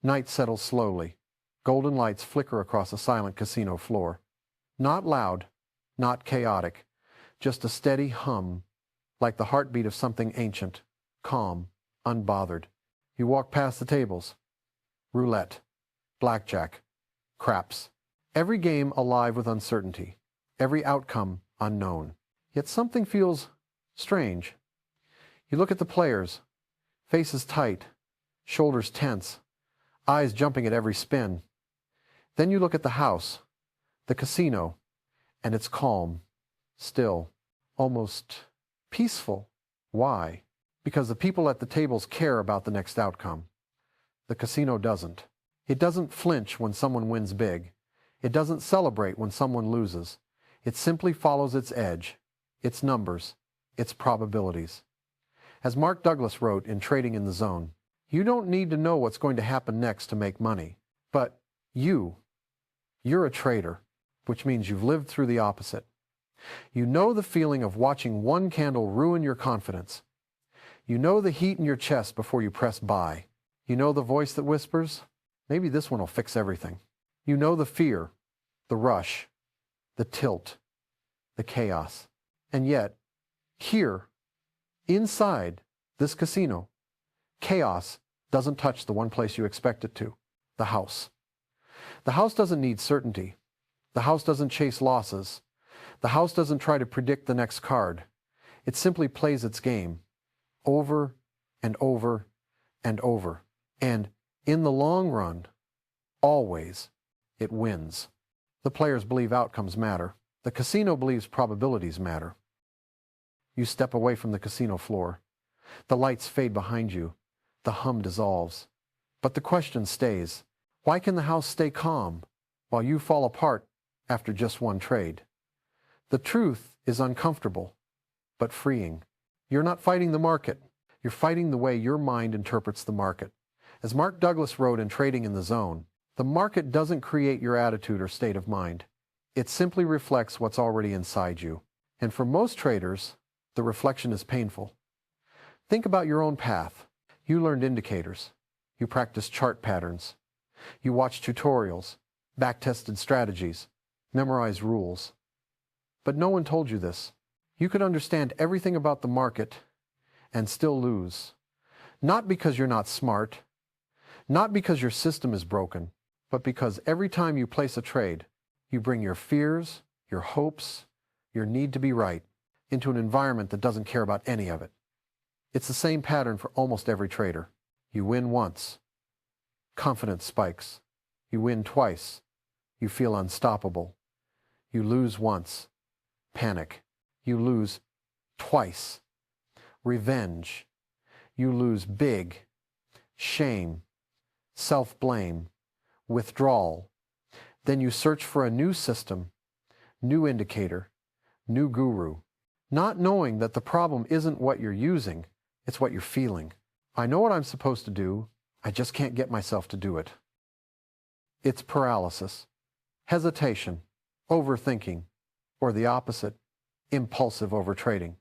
Night settles slowly. Golden lights flicker across a silent casino floor. Not loud, not chaotic, just a steady hum, like the heartbeat of something ancient, calm, unbothered. You walk past the tables. Roulette, blackjack, craps. Every game alive with uncertainty. Every outcome unknown. Yet something feels strange. You look at the players, faces tight, shoulders tense, eyes jumping at every spin. Then you look at the house, the casino, and it's calm, still, almost peaceful. Why? Because the people at the tables care about the next outcome. The casino doesn't. It doesn't flinch when someone wins big. It doesn't celebrate when someone loses. It simply follows its edge, its numbers, its probabilities. As Mark Douglas wrote in Trading in the Zone, you don't need to know what's going to happen next to make money. But you're a trader, which means you've lived through the opposite. You know the feeling of watching one candle ruin your confidence. You know the heat in your chest before you press buy. You know the voice that whispers, maybe this one will fix everything. You know the fear, the rush, the tilt, the chaos. And yet, here, inside this casino, chaos doesn't touch the one place you expect it to, the house. The house doesn't need certainty. The house doesn't chase losses. The house doesn't try to predict the next card. It simply plays its game, over and over and over. And in the long run, always, it wins. The players believe outcomes matter. The casino believes probabilities matter. You step away from the casino floor. The lights fade behind you. The hum dissolves. But the question stays. Why can the house stay calm while you fall apart after just one trade? The truth is uncomfortable, but freeing. You're not fighting the market. You're fighting the way your mind interprets the market. As Mark Douglas wrote in Trading in the Zone, the market doesn't create your attitude or state of mind. It simply reflects what's already inside you. And for most traders, the reflection is painful. Think about your own path. You learned indicators. You practiced chart patterns. You watched tutorials, back-tested strategies, memorized rules. But no one told you this. You could understand everything about the market and still lose. Not because you're not smart, not because your system is broken, but because every time you place a trade, you bring your fears, your hopes, your need to be right into an environment that doesn't care about any of it. It's the same pattern for almost every trader. You win once. Confidence spikes. You win twice. You feel unstoppable. You lose once. Panic. You lose twice. Revenge. You lose big. Shame. Self-blame. Withdrawal. Then you search for a new system, new indicator, new guru, not knowing that the problem isn't what you're using, it's what you're feeling. I know what I'm supposed to do, I just can't get myself to do it. It's paralysis, hesitation, overthinking, or the opposite, impulsive overtrading.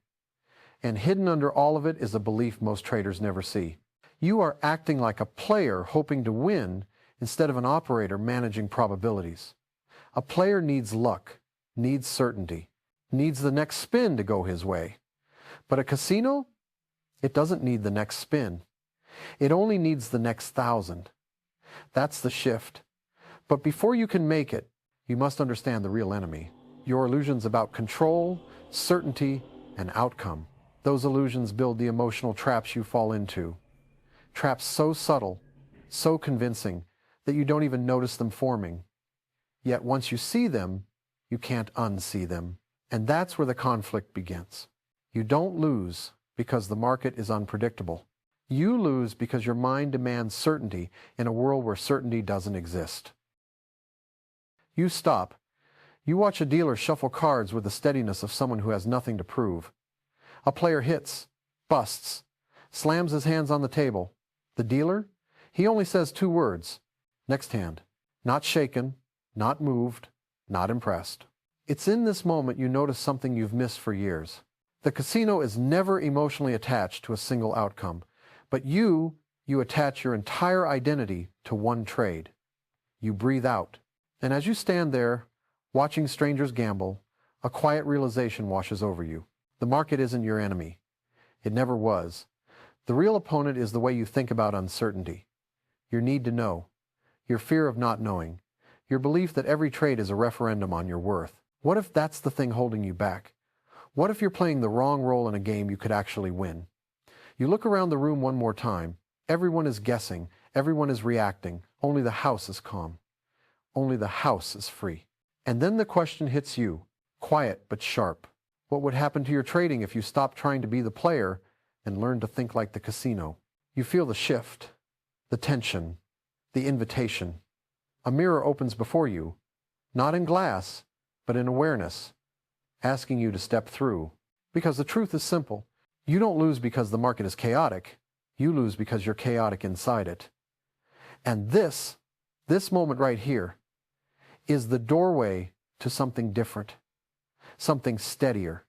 And hidden under all of it is a belief most traders never see. You are acting like a player hoping to win instead of an operator managing probabilities. A player needs luck, needs certainty, needs the next spin to go his way. But a casino, it doesn't need the next spin. It only needs the next 1,000. That's the shift. But before you can make it, you must understand the real enemy. Your illusions about control, certainty, and outcome. Those illusions build the emotional traps you fall into. Traps so subtle, so convincing, that you don't even notice them forming. Yet once you see them, you can't unsee them. And that's where the conflict begins. You don't lose because the market is unpredictable. You lose because your mind demands certainty in a world where certainty doesn't exist. You stop. You watch a dealer shuffle cards with the steadiness of someone who has nothing to prove. A player hits, busts, slams his hands on the table. The dealer? He only says 2 words. Next hand. Not shaken, not moved, not impressed. It's in this moment you notice something you've missed for years. The casino is never emotionally attached to a single outcome, but you You attach your entire identity to one trade. You breathe out. And as you stand there, watching strangers gamble, a quiet realization washes over you. The market isn't your enemy. It never was. The real opponent is the way you think about uncertainty. Your need to know. Your fear of not knowing. Your belief that every trade is a referendum on your worth. What if that's the thing holding you back? What if you're playing the wrong role in a game you could actually win? You look around the room one more time. Everyone is guessing. Everyone is reacting. Only the house is calm. Only the house is free. And then the question hits you, quiet but sharp. What would happen to your trading if you stopped trying to be the player and learned to think like the casino? You feel the shift, the tension, the invitation. A mirror opens before you, not in glass, but in awareness, asking you to step through. Because the truth is simple. You don't lose because the market is chaotic. You lose because you're chaotic inside it. And this moment right here, is the doorway to something different, something steadier,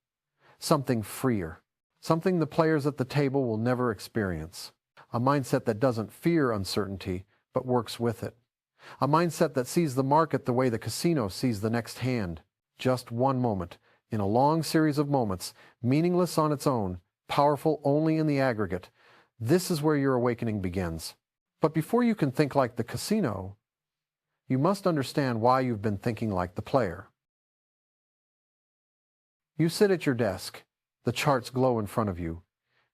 something freer, something the players at the table will never experience. A mindset that doesn't fear uncertainty, but works with it. A mindset that sees the market the way the casino sees the next hand. Just one moment, in a long series of moments, meaningless on its own, powerful only in the aggregate. This is where your awakening begins. But before you can think like the casino, you must understand why you've been thinking like the player. You sit at your desk. The charts glow in front of you.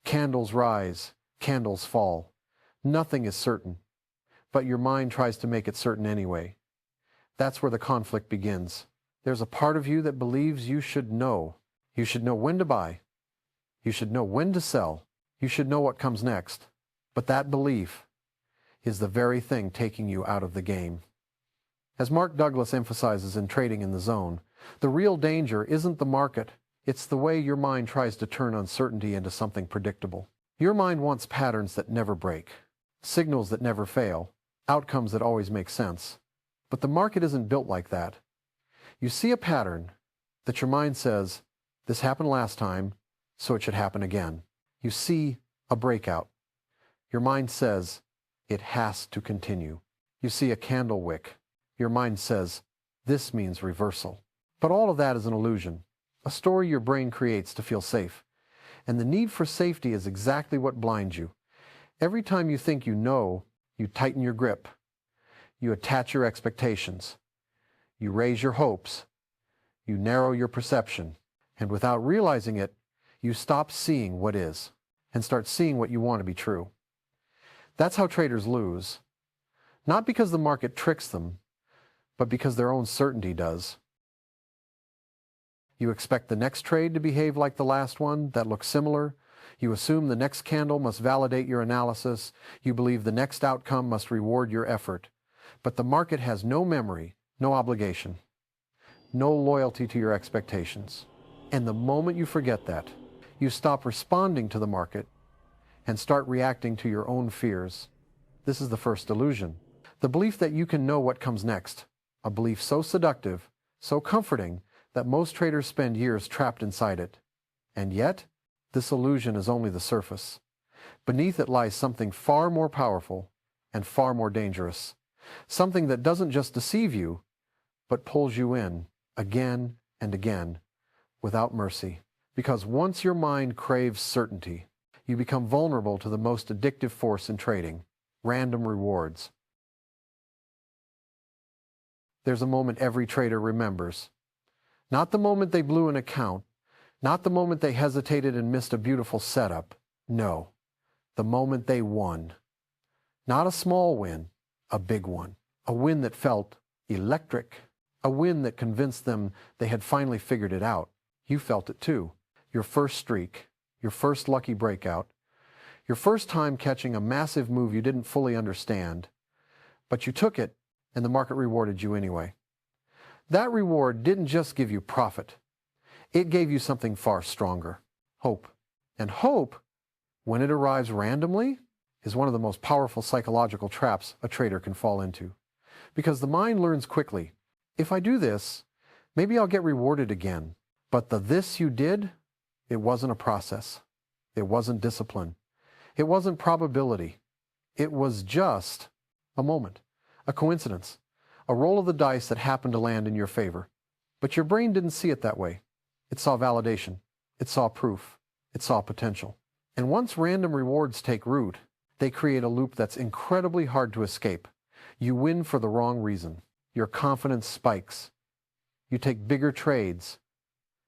Candles rise, candles fall. Nothing is certain, but your mind tries to make it certain anyway. That's where the conflict begins. There's a part of you that believes you should know. You should know when to buy. You should know when to sell. You should know what comes next. But that belief is the very thing taking you out of the game. As Mark Douglas emphasizes in Trading in the Zone, the real danger isn't the market, it's the way your mind tries to turn uncertainty into something predictable. Your mind wants patterns that never break, signals that never fail, outcomes that always make sense. But the market isn't built like that. You see a pattern that your mind says, this happened last time, so it should happen again. You see a breakout. Your mind says, it has to continue. You see a candle wick. Your mind says, this means reversal. But all of that is an illusion, a story your brain creates to feel safe. And the need for safety is exactly what blinds you. Every time you think you know, you tighten your grip. You attach your expectations. You raise your hopes. You narrow your perception. And without realizing it, you stop seeing what is and start seeing what you want to be true. That's how traders lose. Not because the market tricks them, but because their own certainty does. You expect the next trade to behave like the last one that looks similar. You assume the next candle must validate your analysis. You believe the next outcome must reward your effort. But the market has no memory, no obligation, no loyalty to your expectations. And the moment you forget that, you stop responding to the market and start reacting to your own fears. This is the first illusion. The belief that you can know what comes next. A belief so seductive, so comforting, that most traders spend years trapped inside it. And yet, this illusion is only the surface. Beneath it lies something far more powerful and far more dangerous. Something that doesn't just deceive you, but pulls you in again and again without mercy. Because once your mind craves certainty, you become vulnerable to the most addictive force in trading, random rewards. There's a moment every trader remembers. Not the moment they blew an account, not the moment they hesitated and missed a beautiful setup. No, the moment they won. Not a small win, a big one. A win that felt electric. A win that convinced them they had finally figured it out. You felt it too. Your first streak, your first lucky breakout, your first time catching a massive move you didn't fully understand, but you took it and the market rewarded you anyway. That reward didn't just give you profit. It gave you something far stronger, hope. And hope, when it arrives randomly, is one of the most powerful psychological traps a trader can fall into. Because the mind learns quickly, if I do this, maybe I'll get rewarded again. But the this you did, it wasn't a process. It wasn't discipline. It wasn't probability. It was just a moment, a coincidence, a roll of the dice that happened to land in your favor. But your brain didn't see it that way. It saw validation. It saw proof. It saw potential. And once random rewards take root, they create a loop that's incredibly hard to escape. You win for the wrong reason. Your confidence spikes. You take bigger trades.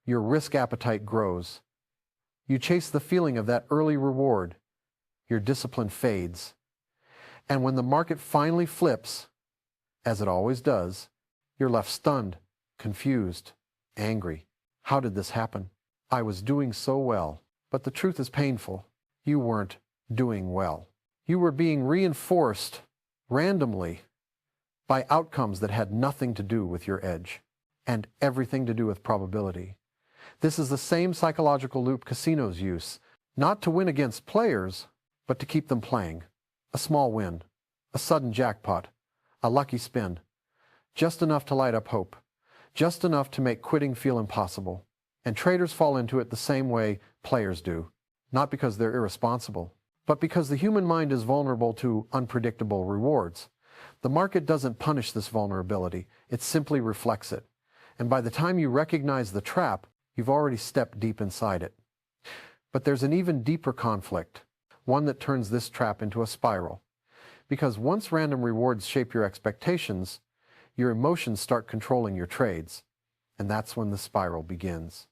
Your risk appetite grows. You chase the feeling of that early reward. Your discipline fades. And when the market finally flips, as it always does, you're left stunned, confused, angry. How did this happen? I was doing so well. But the truth is painful. You weren't doing well. You were being reinforced randomly by outcomes that had nothing to do with your edge and everything to do with probability. This is the same psychological loop casinos use, not to win against players, but to keep them playing. A small win, a sudden jackpot, a lucky spin, just enough to light up hope, just enough to make quitting feel impossible. And traders fall into it the same way players do, not because they're irresponsible, but because the human mind is vulnerable to unpredictable rewards. The market doesn't punish this vulnerability, it simply reflects it. And by the time you recognize the trap, you've already stepped deep inside it. But there's an even deeper conflict, one that turns this trap into a spiral. Because once random rewards shape your expectations, your emotions start controlling your trades. And that's when the spiral begins.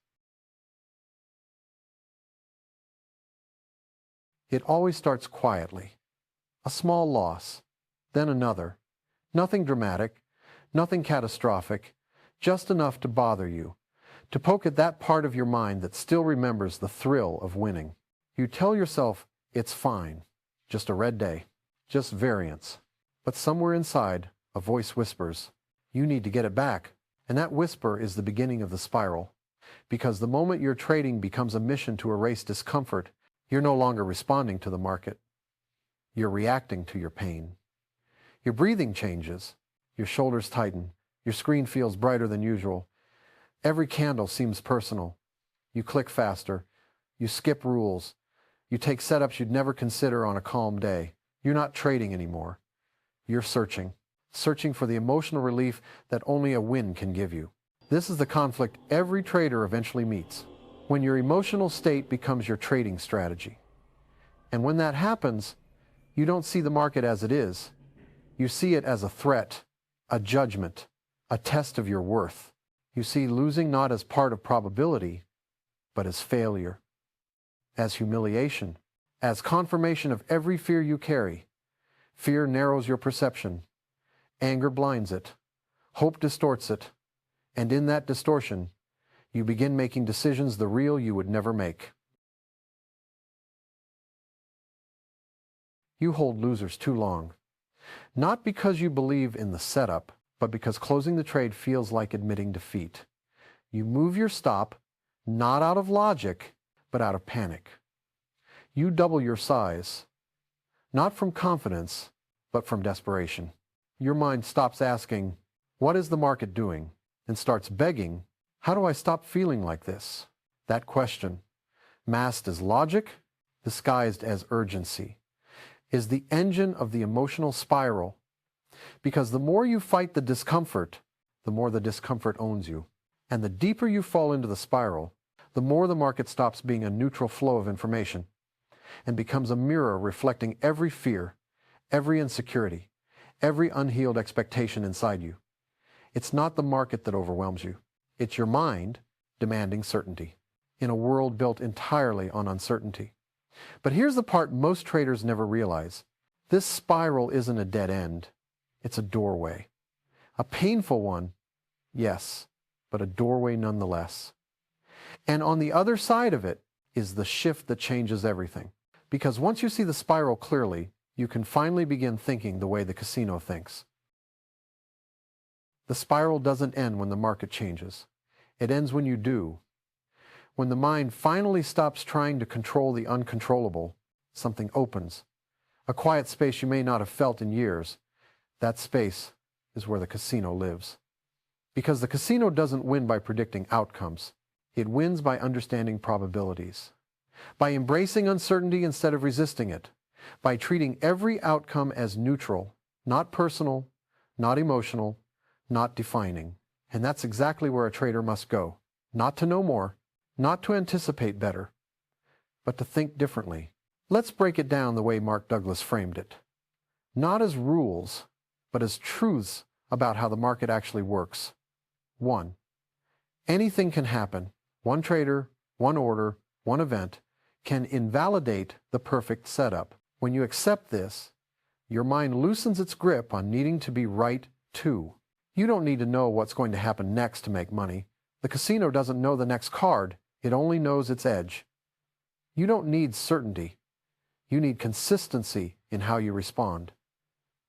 It always starts quietly. A small loss, then another. Nothing dramatic, nothing catastrophic, just enough to bother you, to poke at that part of your mind that still remembers the thrill of winning. You tell yourself it's fine, just a red day, just variance. But somewhere inside, a voice whispers, you need to get it back. And that whisper is the beginning of the spiral. Because the moment your trading becomes a mission to erase discomfort, you're no longer responding to the market. You're reacting to your pain. Your breathing changes. Your shoulders tighten. Your screen feels brighter than usual. Every candle seems personal. You click faster. You skip rules. You take setups you'd never consider on a calm day. You're not trading anymore. You're searching. Searching for the emotional relief that only a win can give you. This is the conflict every trader eventually meets. When your emotional state becomes your trading strategy. And when that happens, you don't see the market as it is. You see it as a threat, a judgment, a test of your worth. You see losing not as part of probability, but as failure, as humiliation, as confirmation of every fear you carry. Fear narrows your perception. Anger blinds it. Hope distorts it. And in that distortion, you begin making decisions the real you would never make. You hold losers too long. Not because you believe in the setup, but because closing the trade feels like admitting defeat. You move your stop, not out of logic, but out of panic. You double your size, not from confidence, but from desperation. Your mind stops asking, what is the market doing? And starts begging, how do I stop feeling like this? That question, masked as logic, disguised as urgency, is the engine of the emotional spiral. Because the more you fight the discomfort, the more the discomfort owns you. And the deeper you fall into the spiral, the more the market stops being a neutral flow of information and becomes a mirror reflecting every fear, every insecurity, every unhealed expectation inside you. It's not the market that overwhelms you. It's your mind demanding certainty in a world built entirely on uncertainty. But here's the part most traders never realize. This spiral isn't a dead end. It's a doorway. A painful one, yes, but a doorway nonetheless. And on the other side of it is the shift that changes everything. Because once you see the spiral clearly, you can finally begin thinking the way the casino thinks. The spiral doesn't end when the market changes. It ends when you do. When the mind finally stops trying to control the uncontrollable, something opens. A quiet space you may not have felt in years. That space is where the casino lives. Because the casino doesn't win by predicting outcomes. It wins by understanding probabilities. By embracing uncertainty instead of resisting it. by treating every outcome as neutral, not personal, not emotional, not defining. And that's exactly where a trader must go. Not to know more, not to anticipate better, but to think differently. Let's break it down the way Mark Douglas framed it. Not as rules, but as truths about how the market actually works. 1. Anything can happen. One trader, one order, one event can invalidate the perfect setup. When you accept this, your mind loosens its grip on needing to be right too. You don't need to know what's going to happen next to make money. The casino doesn't know the next card, it only knows its edge. You don't need certainty. You need consistency in how you respond.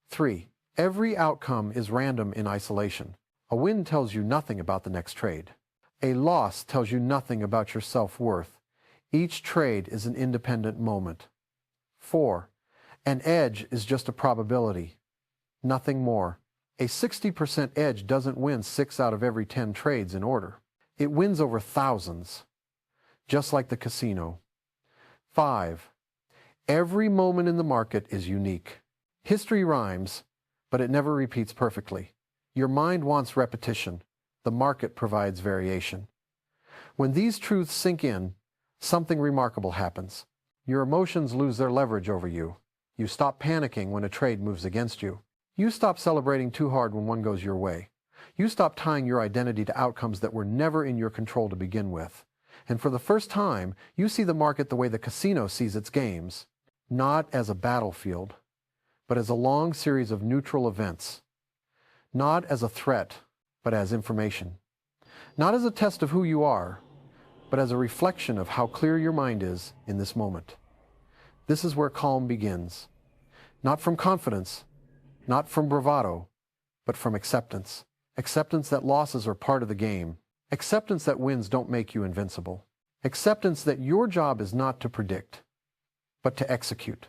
3. Every outcome is random in isolation. A win tells you nothing about the next trade. A loss tells you nothing about your self-worth. Each trade is an independent moment. 4. An edge is just a probability, nothing more. A 60% edge doesn't win 6 out of every 10 trades in order. It wins over thousands, just like the casino. 5. Every moment in the market is unique. History rhymes, but it never repeats perfectly. Your mind wants repetition. The market provides variation. When these truths sink in, something remarkable happens. Your emotions lose their leverage over you. You stop panicking when a trade moves against you. You stop celebrating too hard when one goes your way. You stop tying your identity to outcomes that were never in your control to begin with. And for the first time, you see the market the way the casino sees its games, not as a battlefield, but as a long series of neutral events. Not as a threat, but as information. Not as a test of who you are, but as a reflection of how clear your mind is in this moment. This is where calm begins. Not from confidence, not from bravado, but from acceptance. Acceptance that losses are part of the game. Acceptance that wins don't make you invincible. Acceptance that your job is not to predict, but to execute.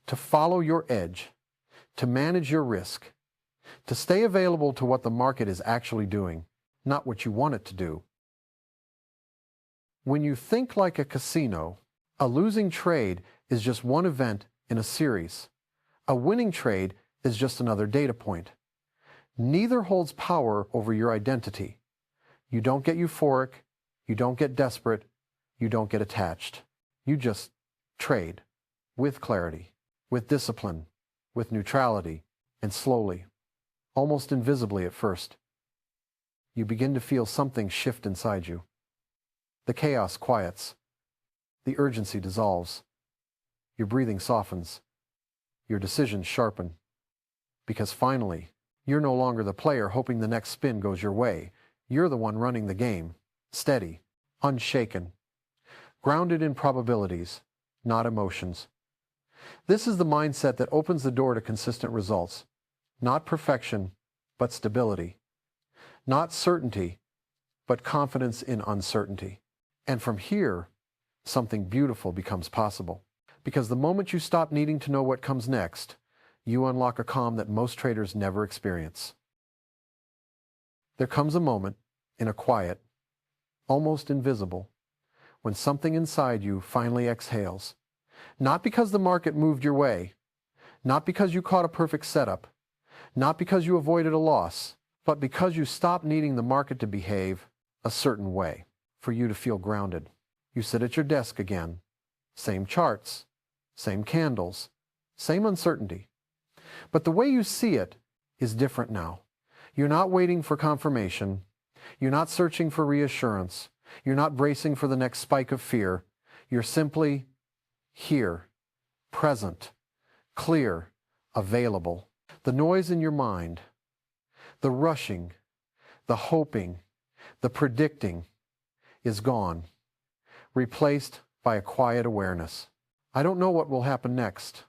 To follow your edge, to manage your risk, to stay available to what the market is actually doing, not what you want it to do. When you think like a casino, a losing trade is just one event in a series. A winning trade is just another data point. Neither holds power over your identity. You don't get euphoric, you don't get desperate, you don't get attached. You just trade with clarity, with discipline, with neutrality, and slowly, almost invisibly at first, you begin to feel something shift inside you. The chaos quiets. The urgency dissolves. Your breathing softens. Your decisions sharpen. Because finally, you're no longer the player hoping the next spin goes your way. You're the one running the game, steady, unshaken, grounded in probabilities, not emotions. This is the mindset that opens the door to consistent results. Not perfection, but stability. Not certainty, but confidence in uncertainty. And from here, something beautiful becomes possible. Because the moment you stop needing to know what comes next, you unlock a calm that most traders never experience. There comes a moment, in a quiet, almost invisible, when something inside you finally exhales. Not because the market moved your way, not because you caught a perfect setup, not because you avoided a loss, but because you stopped needing the market to behave a certain way for you to feel grounded. You sit at your desk again, same charts, same candles, same uncertainty. But the way you see it is different now. You're not waiting for confirmation. You're not searching for reassurance. You're not bracing for the next spike of fear. You're simply here, present, clear, available. The noise in your mind, the rushing, the hoping, the predicting is gone, replaced by a quiet awareness. I don't know what will happen next,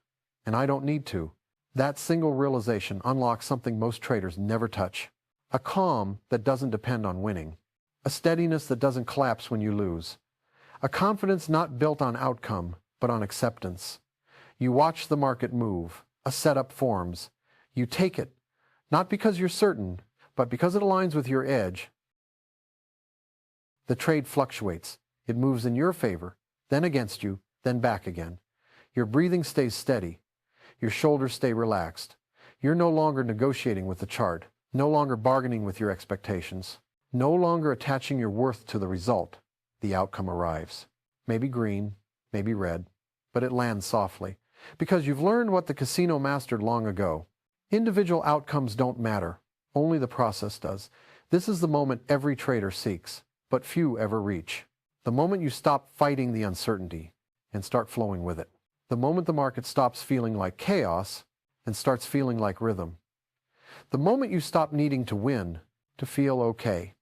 and I don't need to. That single realization unlocks something most traders never touch. A calm that doesn't depend on winning. A steadiness that doesn't collapse when you lose. A confidence not built on outcome, but on acceptance. You watch the market move. A setup forms. You take it, not because you're certain, but because it aligns with your edge. The trade fluctuates. It moves in your favor, then against you, then back again. Your breathing stays steady. Your shoulders stay relaxed. You're no longer negotiating with the chart, no longer bargaining with your expectations, no longer attaching your worth to the result. The outcome arrives. Maybe green, maybe red, but it lands softly, because you've learned what the casino mastered long ago. Individual outcomes don't matter. Only the process does. This is the moment every trader seeks, but few ever reach. The moment you stop fighting the uncertainty and start flowing with it. The moment the market stops feeling like chaos and starts feeling like rhythm. The moment you stop needing to win to feel okay.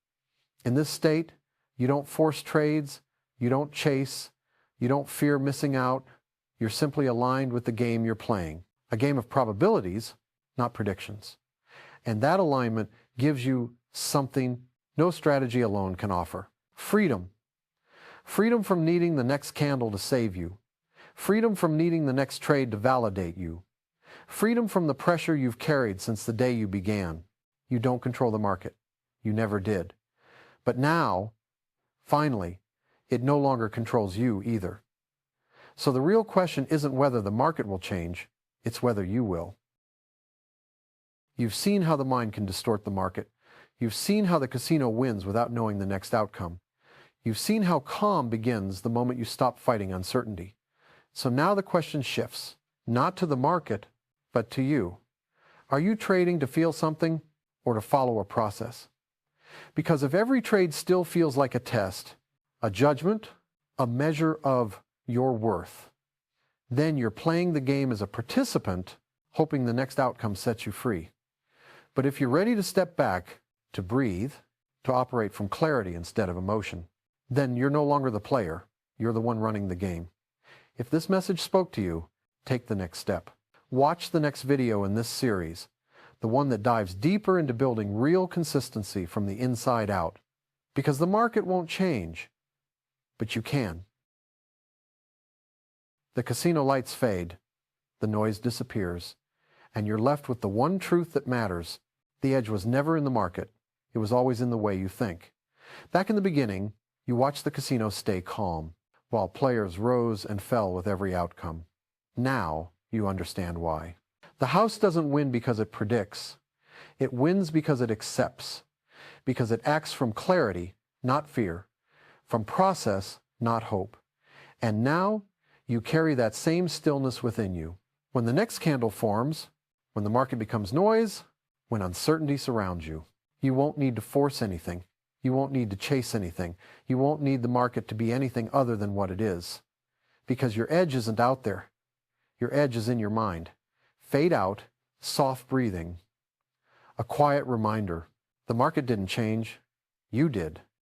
In this state, you don't force trades, you don't chase, you don't fear missing out. You're simply aligned with the game you're playing. A game of probabilities, not predictions. And that alignment gives you something no strategy alone can offer. Freedom. Freedom from needing the next candle to save you. Freedom from needing the next trade to validate you. Freedom from the pressure you've carried since the day you began. You don't control the market. You never did. But now, finally, it no longer controls you either. So the real question isn't whether the market will change, it's whether you will. You've seen how the mind can distort the market. You've seen how the casino wins without knowing the next outcome. You've seen how calm begins the moment you stop fighting uncertainty. So now the question shifts, not to the market, but to you. Are you trading to feel something or to follow a process? Because if every trade still feels like a test, a judgment, a measure of your worth, then you're playing the game as a participant, hoping the next outcome sets you free. But if you're ready to step back, to breathe, to operate from clarity instead of emotion, then you're no longer the player, you're the one running the game. If this message spoke to you, take the next step. Watch the next video in this series, the one that dives deeper into building real consistency from the inside out. Because the market won't change, but you can. The casino lights fade, the noise disappears, and you're left with the one truth that matters. The edge was never in the market. It was always in the way you think. Back in the beginning, you watched the casino stay calm, while players rose and fell with every outcome. Now, you understand why. The house doesn't win because it predicts. It wins because it accepts, because it acts from clarity, not fear, from process, not hope. And now, you carry that same stillness within you. When the next candle forms, when the market becomes noise, when uncertainty surrounds you, you won't need to force anything. You won't need to chase anything. You won't need the market to be anything other than what it is. Because your edge isn't out there. Your edge is in your mind. Fade out, soft breathing. A quiet reminder. The market didn't change. You did.